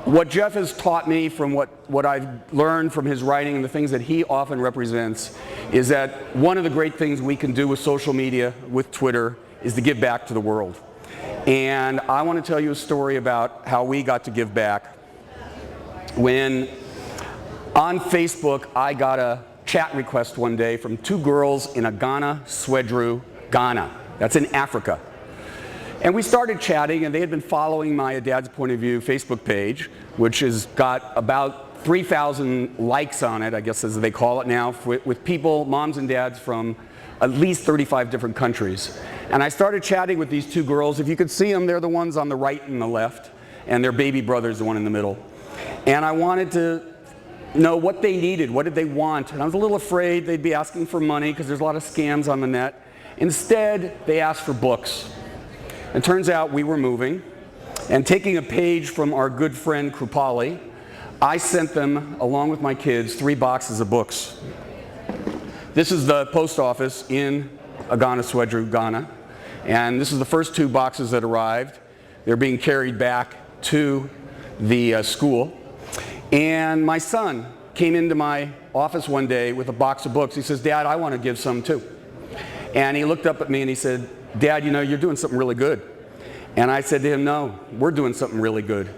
What Jeff has taught me from what I've learned from his writing and the things that he often represents is that one of the great things we can do with social media, with Twitter, is to give back to the world. And I want to tell you a story about how we got to give back. When on Facebook I got a chat request one day from two girls in Agana, Swedru, Ghana. That's in Africa. And we started chatting, and they had been following my A Dad's Point of View Facebook page, which has got about 3,000 likes on it, I guess as they call it now, with people, moms and dads from at least 35 different countries. And I started chatting with these two girls. If you could see them, they're the ones on the right and the left, and their baby brother's the one in the middle. And I wanted to know what they needed, what did they want. And I was a little afraid they'd be asking for money because there's a lot of scams on the net. Instead, they asked for books. It turns out we were moving, and taking a page from our good friend Krupali, I sent them, along with my kids, 3 boxes of books. This is the post office in Agana, Swedru, Ghana, and this is the first 2 boxes that arrived. They're being carried back to the school. And my son came into my office one day with a box of books. He says, "Dad, I want to give some too." And he looked up at me and he said, "Dad, you know, you're doing something really good." And I said to him, "No, we're doing something really good."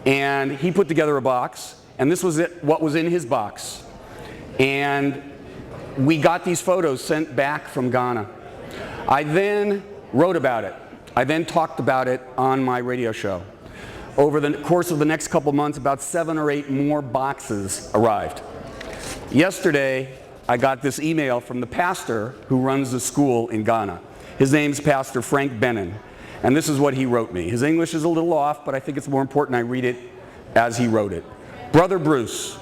And he put together a box, and this was what was in his box. And we got these photos sent back from Ghana. I then wrote about it. I then talked about it on my radio show. Over the course of the next couple months, about 7 or 8 more boxes arrived. Yesterday, I got this email from the pastor who runs the school in Ghana. His name's Pastor Frank Bennon, and this is what he wrote me. His English is a little off, but I think it's more important I read it as he wrote it. "Brother Bruce,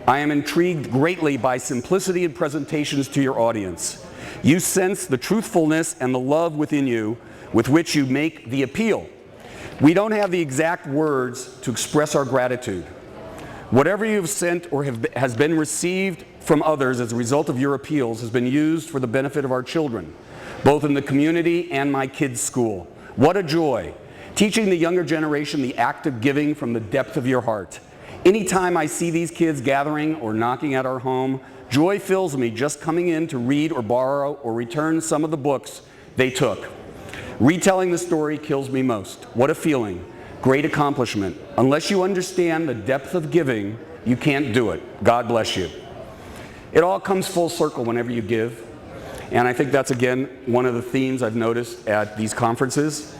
I am intrigued greatly by simplicity and presentations to your audience. You sense the truthfulness and the love within you with which you make the appeal. We don't have the exact words to express our gratitude. Whatever you have sent or has been received from others as a result of your appeals has been used for the benefit of our children, both in the community and my kids' school. What a joy, teaching the younger generation the act of giving from the depth of your heart. Anytime I see these kids gathering or knocking at our home, joy fills me just coming in to read or borrow or return some of the books they took. Retelling the story kills me most. What a feeling. Great accomplishment. Unless you understand the depth of giving, you can't do it. God bless you." It all comes full circle whenever you give. And I think that's, again, one of the themes I've noticed at these conferences.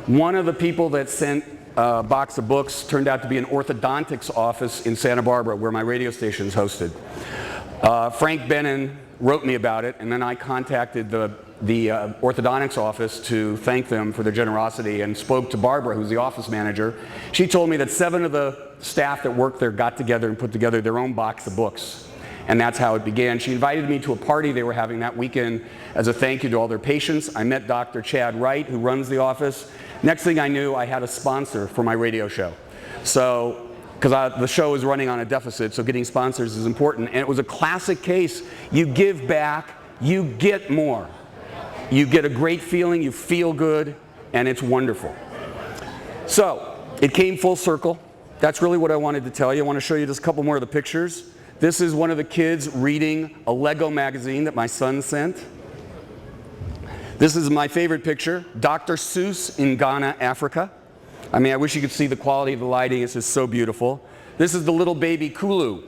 One of the people that sent a box of books turned out to be an orthodontics office in Santa Barbara, where my radio station is hosted. Frank Bennon wrote me about it, and then I contacted the orthodontics office to thank them for their generosity and spoke to Barbara, who's the office manager. She told me that 7 of the staff that worked there got together and put together their own box of books. And that's how it began. She invited me to a party they were having that weekend as a thank you to all their patients. I met Dr. Chad Wright, who runs the office. Next thing I knew, I had a sponsor for my radio show. So, because the show is running on a deficit, so getting sponsors is important. And it was a classic case. You give back, you get more. You get a great feeling, you feel good, and it's wonderful. So, it came full circle. That's really what I wanted to tell you. I want to show you just a couple more of the pictures. This is one of the kids reading a Lego magazine that my son sent. This is my favorite picture, Dr. Seuss in Ghana, Africa. I mean, I wish you could see the quality of the lighting. It's just so beautiful. This is the little baby Kulu.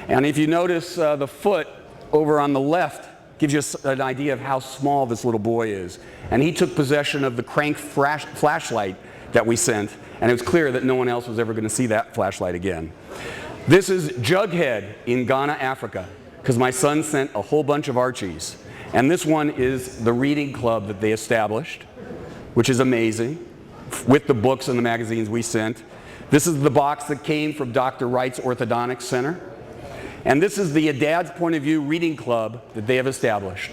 And if you notice the foot over on the left gives you an idea of how small this little boy is. And he took possession of the crank flashlight that we sent, and it was clear that no one else was ever going to see that flashlight again. This is Jughead in Ghana, Africa, because my son sent a whole bunch of Archies. And this one is the reading club that they established, which is amazing, with the books and the magazines we sent. This is the box that came from Dr. Wright's Orthodontics Center. And this is the A Dad's Point of View reading club that they have established.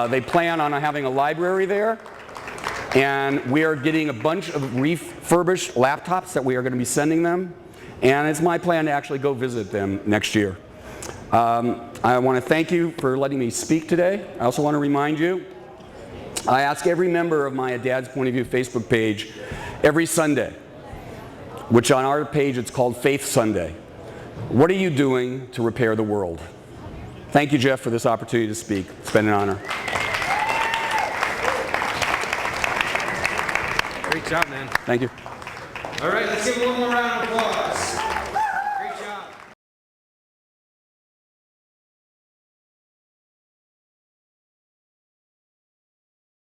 They plan on having a library there, and we are getting a bunch of refurbished laptops that we are going to be sending them. And it's my plan to actually go visit them next year. I want to thank you for letting me speak today. I also want to remind you, I ask every member of my A Dad's Point of View Facebook page every Sunday, which on our page it's called Faith Sunday. What are you doing to repair the world? Thank you, Jeff, for this opportunity to speak. It's been an honor. Great job, man. Thank you. All right, let's give him one more round of applause.